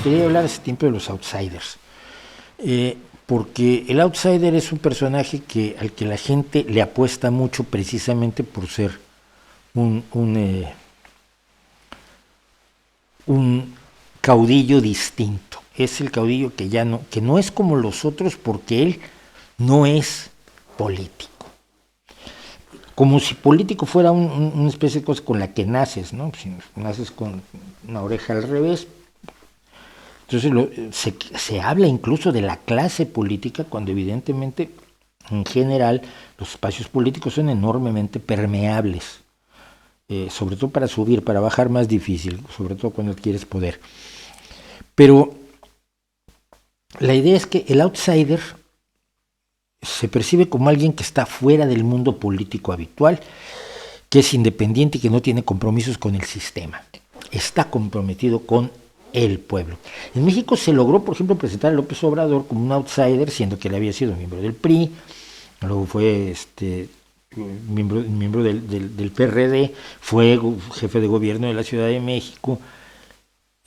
quería hablar hace tiempo de los outsiders, porque el outsider es un personaje al que la gente le apuesta mucho precisamente por ser un caudillo distinto. Es el caudillo que no es como los otros porque él no es político. Como si político fuera una especie de cosa con la que naces, ¿no? Si naces con una oreja al revés. Entonces se habla incluso de la clase política cuando evidentemente en general los espacios políticos son enormemente permeables, sobre todo para subir, para bajar más difícil, sobre todo cuando adquieres poder. Pero la idea es que el outsider se percibe como alguien que está fuera del mundo político habitual, que es independiente y que no tiene compromisos con el sistema. Está comprometido con el pueblo. En México se logró, por ejemplo, presentar a López Obrador como un outsider, siendo que él había sido miembro del PRI, luego fue miembro del PRD, fue jefe de gobierno de la Ciudad de México,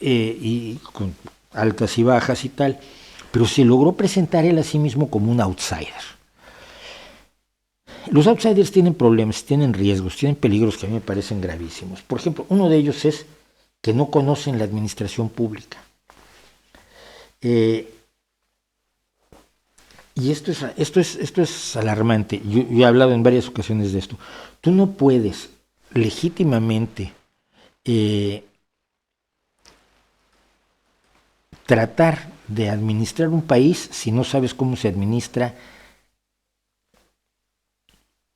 y con altas y bajas y tal, pero se logró presentar él a sí mismo como un outsider. Los outsiders tienen problemas, tienen riesgos, tienen peligros que a mí me parecen gravísimos. Por ejemplo, uno de ellos es que no conocen la administración pública. Y esto es alarmante. Yo he hablado en varias ocasiones de esto. Tú no puedes legítimamente tratar de administrar un país si no sabes cómo se administra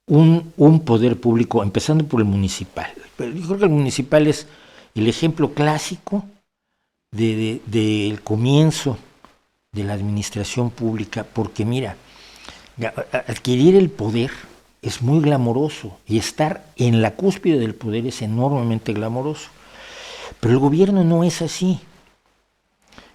un poder público, empezando por el municipal. Pero yo creo que el municipal es el ejemplo clásico del comienzo de la administración pública, porque mira, adquirir el poder es muy glamoroso y estar en la cúspide del poder es enormemente glamoroso. Pero el gobierno no es así.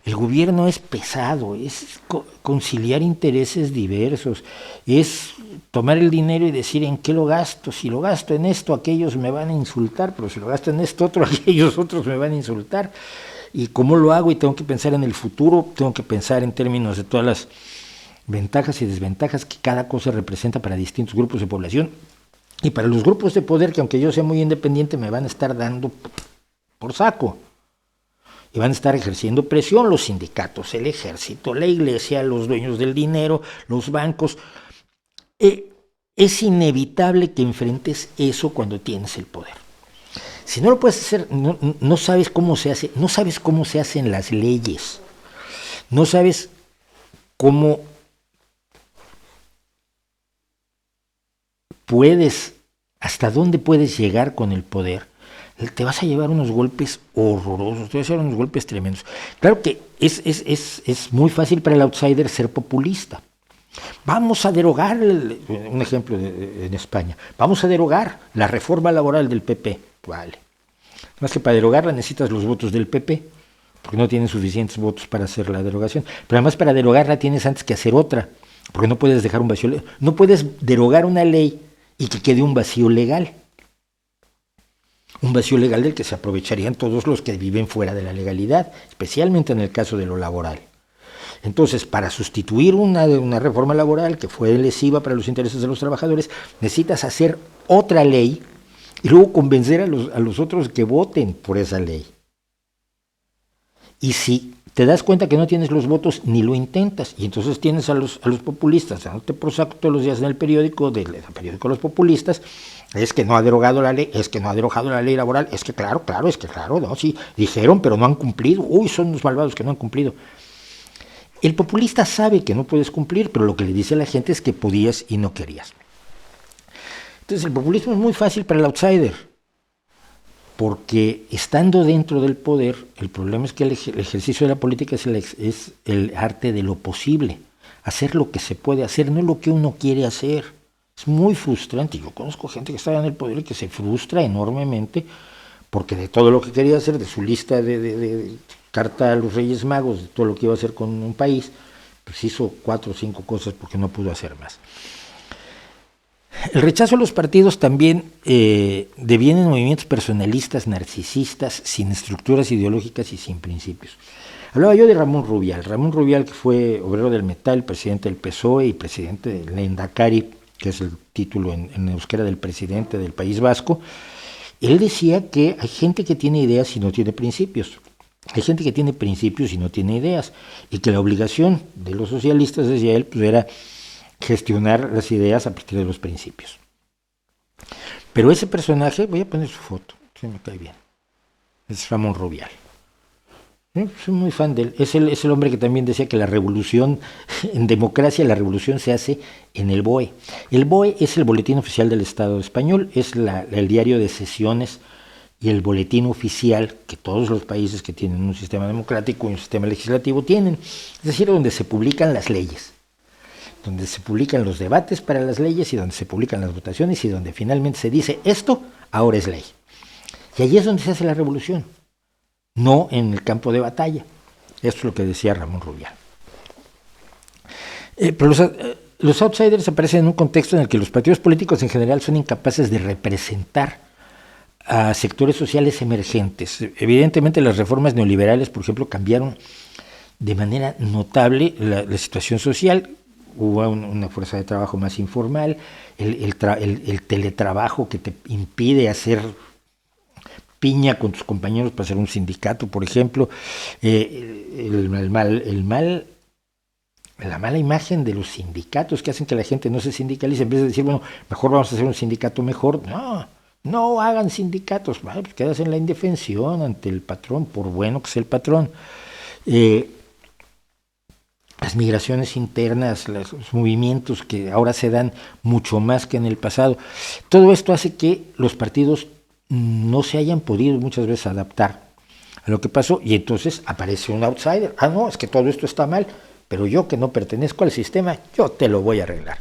El gobierno es pesado, es conciliar intereses diversos, es tomar el dinero y decir en qué lo gasto. Si lo gasto en esto, aquellos me van a insultar, pero si lo gasto en esto otro, aquellos otros me van a insultar. ¿Y cómo lo hago? Y tengo que pensar en el futuro, tengo que pensar en términos de todas las ventajas y desventajas que cada cosa representa para distintos grupos de población. Y para los grupos de poder, que aunque yo sea muy independiente, me van a estar dando por saco. Y van a estar ejerciendo presión los sindicatos, el ejército, la iglesia, los dueños del dinero, los bancos. Es inevitable que enfrentes eso cuando tienes el poder. Si no lo puedes hacer, no sabes cómo se hace, no sabes cómo se hacen las leyes, no sabes cómo hasta dónde puedes llegar con el poder. Te vas a llevar unos golpes horrorosos, te vas a llevar unos golpes tremendos. Claro que es muy fácil para el outsider ser populista. Vamos a derogar, un ejemplo en España, vamos a derogar la reforma laboral del PP. Vale. Más que para derogarla necesitas los votos del PP, porque no tienen suficientes votos para hacer la derogación. Pero además para derogarla tienes antes que hacer otra, porque no puedes dejar un vacío, no puedes derogar una ley y que quede un vacío legal. Un vacío legal del que se aprovecharían todos los que viven fuera de la legalidad, especialmente en el caso de lo laboral. Entonces, para sustituir una reforma laboral que fue lesiva para los intereses de los trabajadores, necesitas hacer otra ley y luego convencer a los otros que voten por esa ley. Y si te das cuenta que no tienes los votos, ni lo intentas, y entonces tienes a los populistas dándote por saco todos los días en el periódico de los populistas. Es que no ha derogado la ley, es que no ha derogado la ley laboral, es que claro, no, sí, dijeron, pero no han cumplido, son los malvados que no han cumplido. El populista sabe que no puedes cumplir, pero lo que le dice a la gente es que podías y no querías. Entonces el populismo es muy fácil para el outsider, porque estando dentro del poder, el problema es que el ejercicio de la política es el arte de lo posible, hacer lo que se puede hacer, no lo que uno quiere hacer. Es muy frustrante. Yo conozco gente que está en el poder y que se frustra enormemente porque de todo lo que quería hacer, de su lista de carta a los Reyes Magos, de todo lo que iba a hacer con un país, pues hizo 4 o 5 cosas porque no pudo hacer más. El rechazo a los partidos también deviene en movimientos personalistas, narcisistas, sin estructuras ideológicas y sin principios. Hablaba yo de Ramón Rubial, que fue obrero del metal, presidente del PSOE y presidente del Lehendakari, que es el título en euskera del presidente del País Vasco. Él decía que hay gente que tiene ideas y no tiene principios. Hay gente que tiene principios y no tiene ideas. Y que la obligación de los socialistas, decía él, pues era gestionar las ideas a partir de los principios. Pero ese personaje, voy a poner su foto, si me cae bien, es Ramón Rubial. Soy muy fan de él. Es el hombre que también decía que la revolución, en democracia, la revolución se hace en el BOE. El BOE es el Boletín Oficial del Estado Español, es el diario de sesiones y el boletín oficial que todos los países que tienen un sistema democrático y un sistema legislativo tienen. Es decir, donde se publican las leyes, donde se publican los debates para las leyes y donde se publican las votaciones y donde finalmente se dice esto ahora es ley. Y allí es donde se hace la revolución, no en el campo de batalla. Esto es lo que decía Ramón Rubial. Pero los outsiders aparecen en un contexto en el que los partidos políticos en general son incapaces de representar a sectores sociales emergentes. Evidentemente las reformas neoliberales, por ejemplo, cambiaron de manera notable la situación social. Hubo una fuerza de trabajo más informal, el teletrabajo que te impide hacer piña con tus compañeros para hacer un sindicato, por ejemplo, la mala imagen de los sindicatos que hacen que la gente no se sindicalice, en vez de decir, bueno, mejor vamos a hacer un sindicato mejor, no hagan sindicatos, pues quedas en la indefensión ante el patrón, por bueno que sea el patrón. Las migraciones internas, los movimientos que ahora se dan mucho más que en el pasado, todo esto hace que los partidos no se hayan podido muchas veces adaptar a lo que pasó y entonces aparece un outsider. No, es que todo esto está mal, pero yo que no pertenezco al sistema, yo te lo voy a arreglar.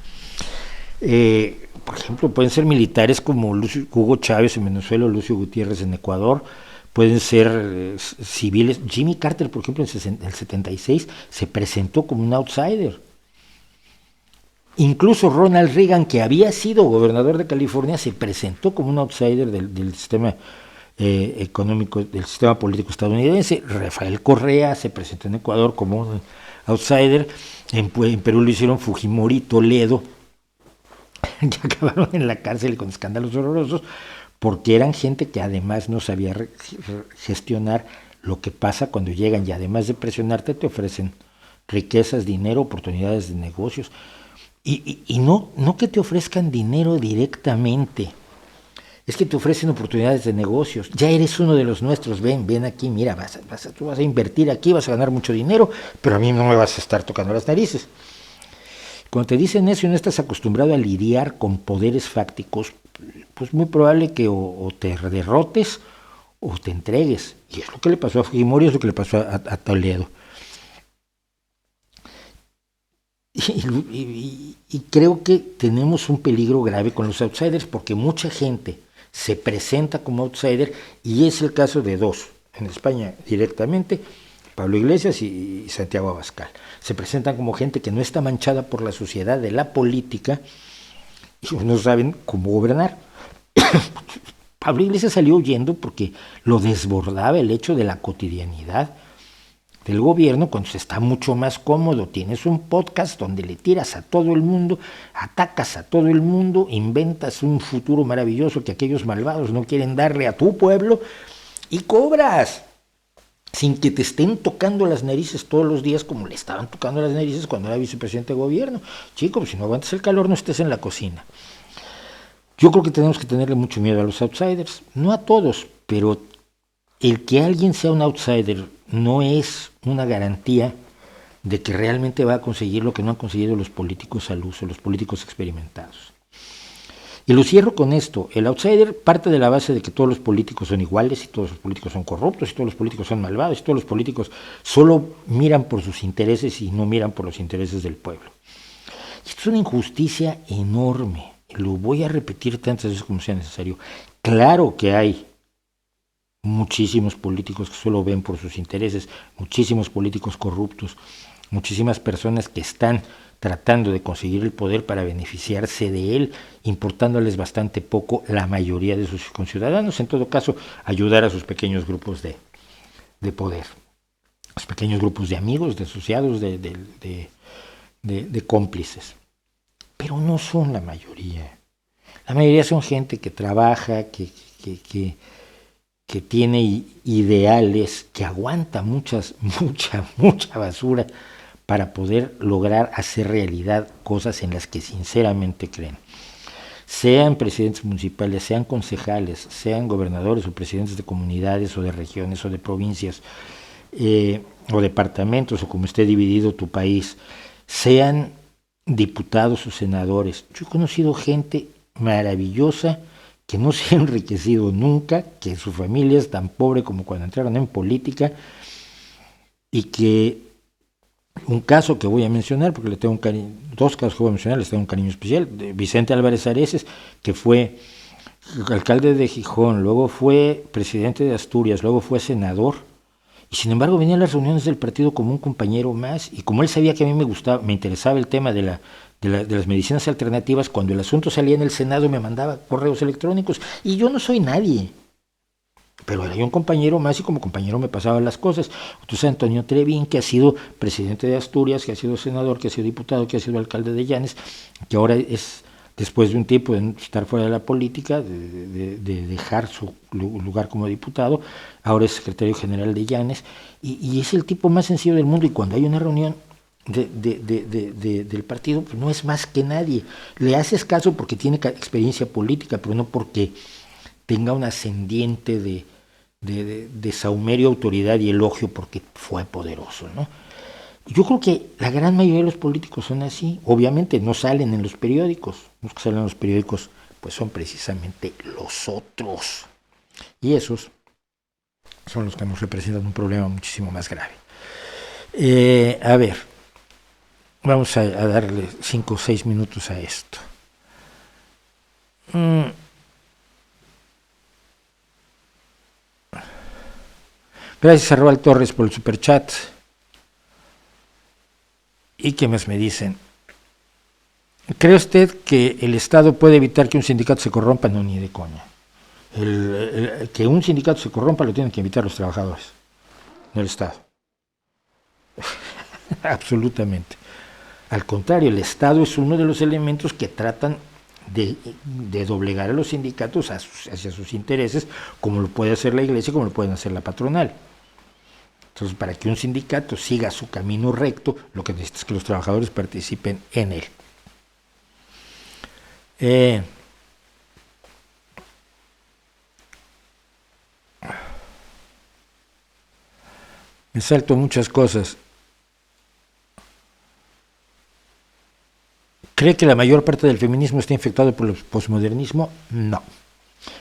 Por ejemplo, pueden ser militares como Hugo Chávez en Venezuela o Lucio Gutiérrez en Ecuador, pueden ser civiles. Jimmy Carter, por ejemplo, en el 76 se presentó como un outsider. Incluso Ronald Reagan, que había sido gobernador de California, se presentó como un outsider del sistema económico, del sistema político estadounidense. Rafael Correa se presentó en Ecuador como un outsider. En Perú lo hicieron Fujimori, Toledo, que acabaron en la cárcel con escándalos horrorosos, porque eran gente que además no sabía gestionar lo que pasa cuando llegan y además de presionarte te ofrecen riquezas, dinero, oportunidades de negocios. Y no que te ofrezcan dinero directamente, es que te ofrecen oportunidades de negocios. Ya eres uno de los nuestros, ven aquí, mira, tú vas a invertir aquí, vas a ganar mucho dinero, pero a mí no me vas a estar tocando las narices. Cuando te dicen eso y no estás acostumbrado a lidiar con poderes fácticos, pues muy probable que o te derrotes o te entregues. Y es lo que le pasó a Fujimori, es lo que le pasó a Toledo. Y creo que tenemos un peligro grave con los outsiders porque mucha gente se presenta como outsider y es el caso de dos. En España directamente, Pablo Iglesias y Santiago Abascal. Se presentan como gente que no está manchada por la suciedad de la política y no saben cómo gobernar. Pablo Iglesias salió huyendo porque lo desbordaba el hecho de la cotidianidad del gobierno cuando se está mucho más cómodo. Tienes un podcast donde le tiras a todo el mundo, atacas a todo el mundo, inventas un futuro maravilloso que aquellos malvados no quieren darle a tu pueblo y cobras sin que te estén tocando las narices todos los días como le estaban tocando las narices cuando era vicepresidente de gobierno. Chico, pues si no aguantas el calor no estés en la cocina. Yo creo que tenemos que tenerle mucho miedo a los outsiders, no a todos, pero el que alguien sea un outsider no es una garantía de que realmente va a conseguir lo que no han conseguido los políticos al uso, los políticos experimentados. Y lo cierro con esto, el outsider parte de la base de que todos los políticos son iguales y todos los políticos son corruptos y todos los políticos son malvados y todos los políticos solo miran por sus intereses y no miran por los intereses del pueblo. Y esto es una injusticia enorme, lo voy a repetir tantas veces como sea necesario. Claro que hay muchísimos políticos que solo ven por sus intereses, muchísimos políticos corruptos, muchísimas personas que están tratando de conseguir el poder para beneficiarse de él, importándoles bastante poco la mayoría de sus conciudadanos, en todo caso ayudar a sus pequeños grupos de poder. los pequeños grupos de amigos, de asociados, de cómplices. Pero no son la mayoría. La mayoría son gente que trabaja, que tiene ideales, que aguanta mucha basura para poder lograr hacer realidad cosas en las que sinceramente creen. Sean presidentes municipales, sean concejales, sean gobernadores o presidentes de comunidades o de regiones o de provincias o departamentos o como esté dividido tu país, sean diputados o senadores. Yo he conocido gente maravillosa que no se ha enriquecido nunca, que su familia es tan pobre como cuando entraron en política y que un caso que voy a mencionar, porque le tengo un cariño, dos casos que voy a mencionar, les tengo un cariño especial, de Vicente Álvarez Areces, que fue alcalde de Gijón, luego fue presidente de Asturias, luego fue senador, y sin embargo venía a las reuniones del partido como un compañero más, y como él sabía que a mí me interesaba el tema de las medicinas alternativas, cuando el asunto salía en el Senado me mandaba correos electrónicos, y yo no soy nadie, pero era yo un compañero más y como compañero me pasaban las cosas. Entonces Antonio Trevín, que ha sido presidente de Asturias, que ha sido senador, que ha sido diputado, que ha sido alcalde de Llanes, que ahora es, después de un tiempo de estar fuera de la política, de dejar su lugar como diputado, ahora es secretario general de Llanes, y es el tipo más sencillo del mundo, y cuando hay una reunión del partido, pues no es más que nadie. Le haces caso porque tiene experiencia política, pero no porque tenga un ascendiente de saumerio, autoridad y elogio porque fue poderoso, ¿no? Yo creo que la gran mayoría de los políticos son así. Obviamente no salen en los periódicos. Los que salen en los periódicos pues son precisamente los otros. Y esos son los que nos representan un problema muchísimo más grave. A ver, vamos a darle 5 o 6 minutos a esto. Gracias a Roal Torres por el superchat. ¿Y qué más me dicen? ¿Cree usted que el Estado puede evitar que un sindicato se corrompa? No, ni de coña. Que un sindicato se corrompa lo tienen que evitar los trabajadores, no el Estado. Absolutamente. Al contrario, el Estado es uno de los elementos que tratan de doblegar a los sindicatos hacia sus intereses, como lo puede hacer la Iglesia, como lo pueden hacer la patronal. Entonces, para que un sindicato siga su camino recto, lo que necesita es que los trabajadores participen en él. Me salto muchas cosas. ¿Cree que la mayor parte del feminismo está infectado por el posmodernismo? No.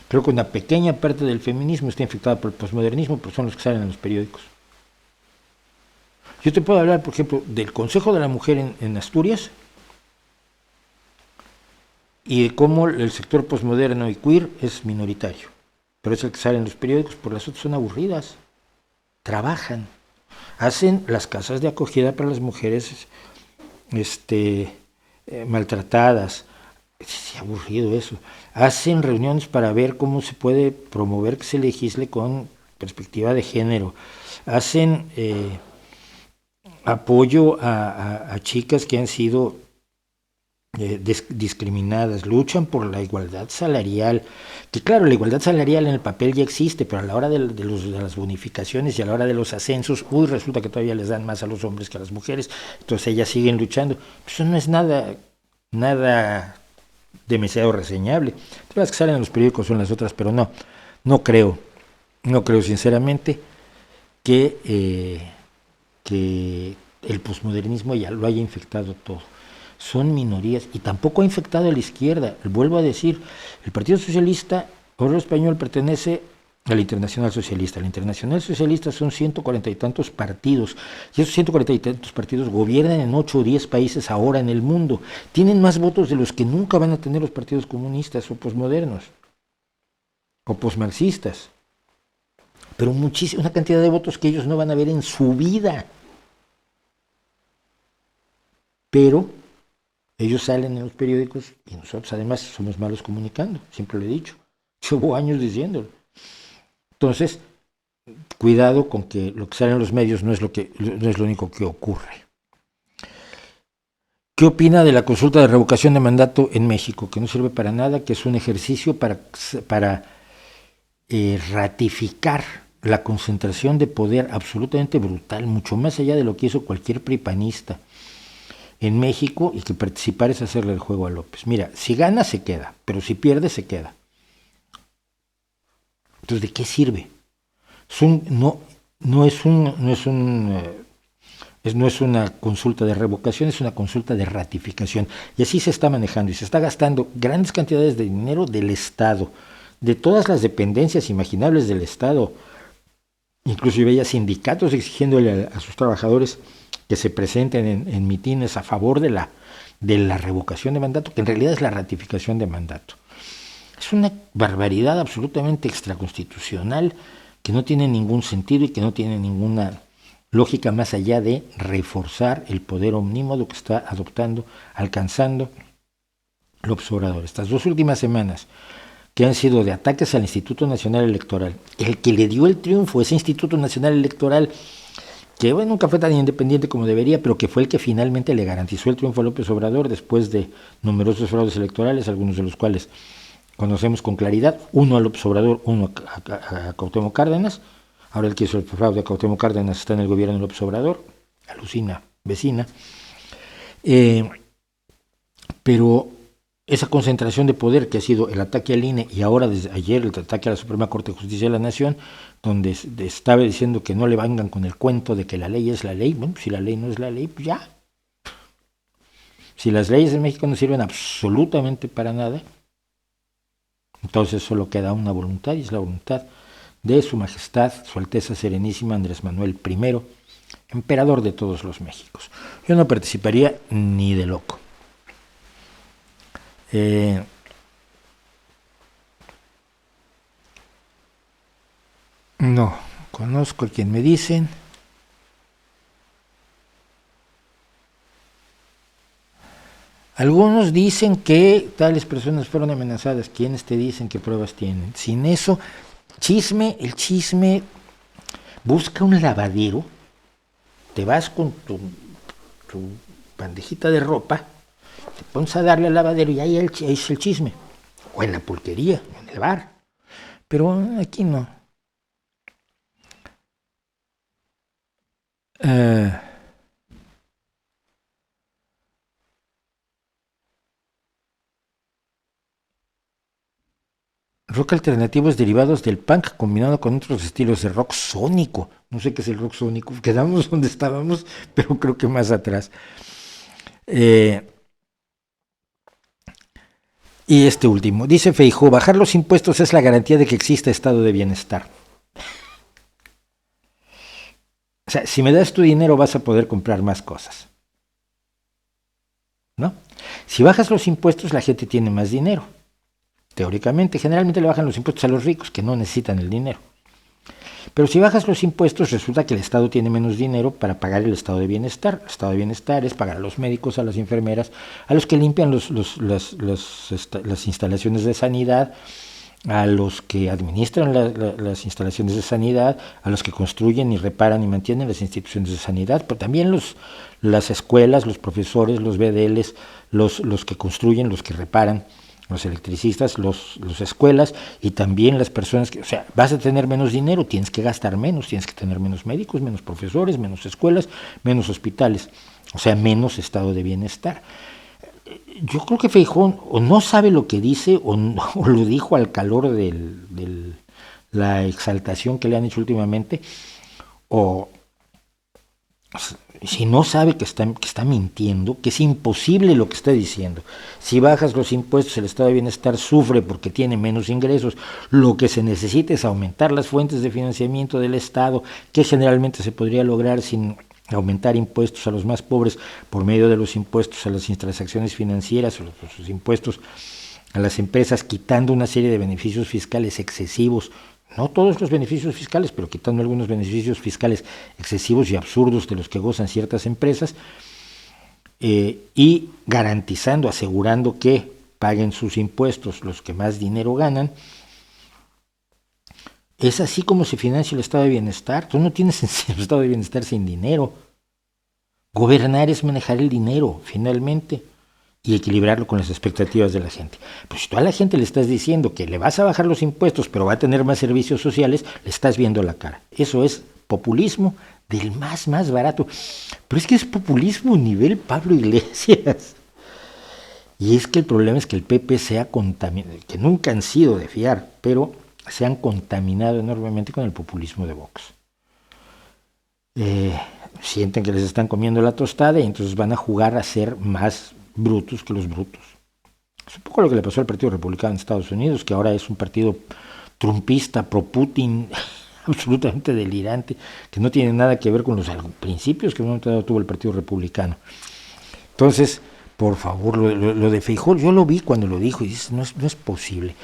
Creo que una pequeña parte del feminismo está infectada por el posmodernismo, porque son los que salen en los periódicos. Yo te puedo hablar, por ejemplo, del Consejo de la Mujer en Asturias y de cómo el sector posmoderno y queer es minoritario, pero es el que sale en los periódicos, porque las otras son aburridas, trabajan, hacen las casas de acogida para las mujeres maltratadas, es aburrido eso, hacen reuniones para ver cómo se puede promover que se legisle con perspectiva de género, hacen apoyo a chicas que han sido discriminadas, luchan por la igualdad salarial, que claro, la igualdad salarial en el papel ya existe, pero a la hora de las bonificaciones y a la hora de los ascensos, resulta que todavía les dan más a los hombres que a las mujeres, entonces ellas siguen luchando. Eso no es nada demasiado reseñable. Las que salen en los periódicos son las otras, pero no creo sinceramente que el posmodernismo ya lo haya infectado todo. Son minorías y tampoco ha infectado a la izquierda. Vuelvo a decir, el Partido Socialista Obrero Español pertenece a la Internacional Socialista. La Internacional Socialista son 140 y tantos partidos, y esos 140 y tantos partidos gobiernan en 8 o 10 países ahora en el mundo. Tienen más votos de los que nunca van a tener los partidos comunistas o posmodernos o posmarxistas, pero una cantidad de votos que ellos no van a ver en su vida. Pero ellos salen en los periódicos y nosotros además somos malos comunicando, siempre lo he dicho. Llevo años diciéndolo. Entonces, cuidado con que lo que sale en los medios no es lo único que ocurre. ¿Qué opina de la consulta de revocación de mandato en México? Que no sirve para nada, que es un ejercicio para ratificar la concentración de poder absolutamente brutal, mucho más allá de lo que hizo cualquier pripanista en México, y que participar es hacerle el juego a López. Mira, si gana se queda, pero si pierde se queda. Entonces, ¿de qué sirve? No es una consulta de revocación, es una consulta de ratificación. Y así se está manejando y se está gastando grandes cantidades de dinero del Estado, de todas las dependencias imaginables del Estado. Inclusive hay sindicatos exigiéndole a sus trabajadores que se presenten en mitines a favor de la revocación de mandato, que en realidad es la ratificación de mandato. Es una barbaridad absolutamente extraconstitucional que no tiene ningún sentido y que no tiene ninguna lógica más allá de reforzar el poder omnímodo que está alcanzando López Obrador. Estas 2 últimas semanas, que han sido de ataques al Instituto Nacional Electoral, el que le dio el triunfo, ese Instituto Nacional Electoral, que bueno, nunca fue tan independiente como debería, pero que fue el que finalmente le garantizó el triunfo a López Obrador después de numerosos fraudes electorales, algunos de los cuales conocemos con claridad, uno a López Obrador, uno a Cuauhtémoc Cárdenas. Ahora el que hizo el fraude a Cuauhtémoc Cárdenas está en el gobierno de López Obrador, alucina, vecina. Pero esa concentración de poder que ha sido el ataque al INE y ahora desde ayer el ataque a la Suprema Corte de Justicia de la Nación, donde estaba diciendo que no le vengan con el cuento de que la ley es la ley. Bueno, si la ley no es la ley, pues ya. Si las leyes en México no sirven absolutamente para nada, entonces solo queda una voluntad, y es la voluntad de Su Majestad, Su Alteza Serenísima Andrés Manuel I, emperador de todos los Méxicos. Yo no participaría ni de loco. No, conozco a quien me dicen. Algunos dicen que tales personas fueron amenazadas. ¿Quiénes te dicen qué pruebas tienen? Sin eso, el chisme, busca un lavadero, te vas con tu bandejita de ropa, te pones a darle al lavadero y ahí es el chisme. O en la pulquería, en el bar. Pero aquí no. Rock alternativo es derivados del punk combinado con otros estilos de rock sónico. No sé qué es el rock sónico, quedamos donde estábamos, pero creo que más atrás. Y este último, dice Feijóo, bajar los impuestos es la garantía de que exista estado de bienestar. O sea, si me das tu dinero vas a poder comprar más cosas, ¿no? Si bajas los impuestos la gente tiene más dinero. Teóricamente, generalmente le bajan los impuestos a los ricos que no necesitan el dinero. Pero si bajas los impuestos, resulta que el Estado tiene menos dinero para pagar el estado de bienestar. El estado de bienestar es pagar a los médicos, a las enfermeras, a los que limpian las instalaciones de sanidad, a los que administran las instalaciones de sanidad, a los que construyen y reparan y mantienen las instituciones de sanidad, pero también las escuelas, los profesores, los BDLs, los que construyen, los que reparan, los electricistas, las escuelas y también las personas que, o sea, vas a tener menos dinero, tienes que gastar menos, tienes que tener menos médicos, menos profesores, menos escuelas, menos hospitales, o sea, menos estado de bienestar. Yo creo que Feijóo o no sabe lo que dice o lo dijo al calor de la exaltación que le han hecho últimamente, o si no sabe que está mintiendo, que es imposible lo que está diciendo. Si bajas los impuestos, el estado de bienestar sufre porque tiene menos ingresos. Lo que se necesita es aumentar las fuentes de financiamiento del Estado, que generalmente se podría lograr sin aumentar impuestos a los más pobres por medio de los impuestos a las transacciones financieras, o los impuestos a las empresas, quitando una serie de beneficios fiscales excesivos. No todos los beneficios fiscales, pero quitando algunos beneficios fiscales excesivos y absurdos de los que gozan ciertas empresas, y garantizando, asegurando que paguen sus impuestos los que más dinero ganan, Es así como se financia el estado de bienestar. Tú no tienes el estado de bienestar sin dinero. Gobernar es manejar el dinero, finalmente, y equilibrarlo con las expectativas de la gente. Pues si tú a la gente le estás diciendo que le vas a bajar los impuestos, pero va a tener más servicios sociales, le estás viendo la cara. Eso es populismo del más barato. Pero es que es populismo nivel Pablo Iglesias. Y es que el problema es que el PP se ha contaminado, que nunca han sido de fiar, pero se han contaminado enormemente con el populismo de Vox. Sienten que les están comiendo la tostada y entonces van a jugar a ser más brutos que los brutos. Es un poco lo que le pasó al Partido Republicano en Estados Unidos, que ahora es un partido trumpista, pro-Putin, absolutamente delirante, que no tiene nada que ver con los principios que en un momento dado tuvo el Partido Republicano. Entonces, por favor, lo de Feijóo, yo lo vi cuando lo dijo y dices, no es posible.